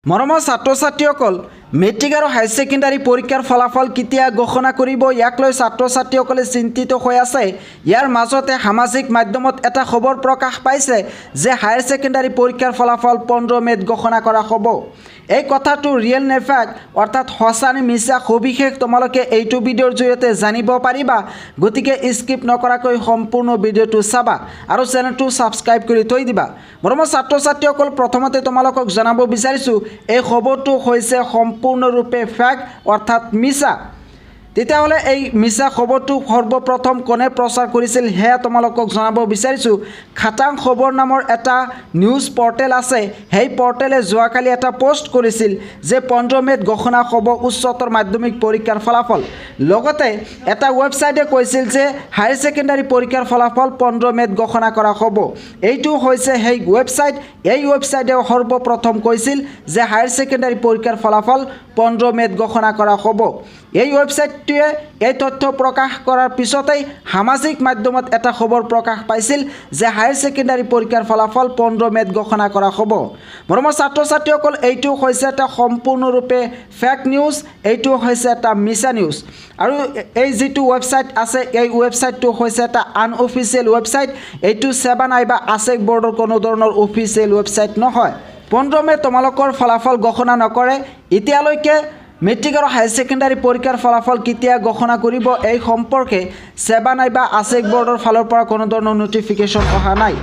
মৰমৰ ছাত্ৰ-ছাত্ৰীসকল মেট্ৰিক আৰু হাই ছেকেণ্ডাৰী পৰীক্ষাৰ ফলাফল কেতিয়া ঘোষণা কৰিব ইয়াক লৈ ছাত্ৰ-ছাত্ৰীসকলে চিন্তিত হৈ আছে। ইয়াৰ মাজতে সামাজিক মাধ্যমত এটা খবৰ প্ৰকাশ পাইছে যে হায়াৰ ছেকেণ্ডাৰী পৰীক্ষাৰ ফলাফল 15 মে'ত ঘোষণা কৰা হ'ব। এই কথাটো ৰিয়েল নে ফেক অৰ্থাৎ সঁচা নে মিছা সবিশেষ তোমালোকে এইটো ভিডিঅ'ৰ জৰিয়তে জানিব পাৰিবা। গতিকে স্কিপ নকৰাকৈ সম্পূৰ্ণ ভিডিঅ'টো চাবা আৰু চেনেলটো ছাবস্ক্ৰাইব কৰি থৈ দিবা। মৰমৰ ছাত্ৰ-ছাত্ৰীসকল প্ৰথমতে তোমালোকক জনাব বিচাৰিছোঁ এই খবৰটো হৈছে সম্পূৰ্ণৰূপে ফেক অৰ্থাৎ মিছা। তেতিয়াহ'লে এই মিছা খবৰটো সৰ্বপ্ৰথম কোনে প্ৰচাৰ কৰিছিল সেয়া তোমালোকক জনাব বিচাৰিছোঁ। খাটাং খবৰ নামৰ এটা নিউজ পৰ্টেল আছে। সেই পৰ্টেলে যোৱাকালি এটা পোষ্ট কৰিছিল যে 15 মে'ত ঘোষণা হ'ব উচ্চতৰ মাধ্যমিক পৰীক্ষাৰ ফলাফল। লগতে এটা ৱেবছাইটে কৈছিল যে হায়াৰ ছেকেণ্ডাৰী পৰীক্ষাৰ ফলাফল 15 মে'ত ঘোষণা কৰা হ'ব। এইটো হৈছে সেই ৱেবছাইট। এই ৱেবছাইটে সৰ্বপ্ৰথম কৈছিল যে হায়াৰ ছেকেণ্ডাৰী পৰীক্ষাৰ ফলাফল 15 মে'ত ঘোষণা কৰা হ'ব। এই ৱেবছাইটটোৱে এই তথ্য প্ৰকাশ কৰাৰ পিছতেই সামাজিক মাধ্যমত এটা খবৰ প্ৰকাশ পাইছিল যে হায়াৰ ছেকেণ্ডাৰী পৰীক্ষাৰ ফলাফল 15 মে'ত ঘোষণা কৰা হ'ব। মৰমৰ ছাত্ৰ-ছাত্ৰীসকল এইটো হৈছে এটা সম্পূৰ্ণৰূপে ফেক নিউজ, এইটো হৈছে এটা মিছা নিউজ। আৰু এই যিটো ৱেবছাইট আছে এই ৱেবছাইটটো হৈছে এটা আনঅফিচিয়েল ৱেবছাইট। এইটো সেৱা নাইবা আছেক বৰ্ডৰ কোনো ধৰণৰ অফিচিয়েল ৱেবছাইট নহয়। 15 মে' তোমালোকৰ ফলাফল ঘোষণা নকৰে। এতিয়ালৈকে মেট্ৰিক আৰু হাই ছেকেণ্ডাৰী পৰীক্ষাৰ ফলাফল কেতিয়া ঘোষণা কৰিব এই সম্পৰ্কে সেৱা নাইবা আছেক বৰ্ডৰ ফালৰ পৰা কোনো ধৰণৰ নটিফিকেশ্যন অহা নাই।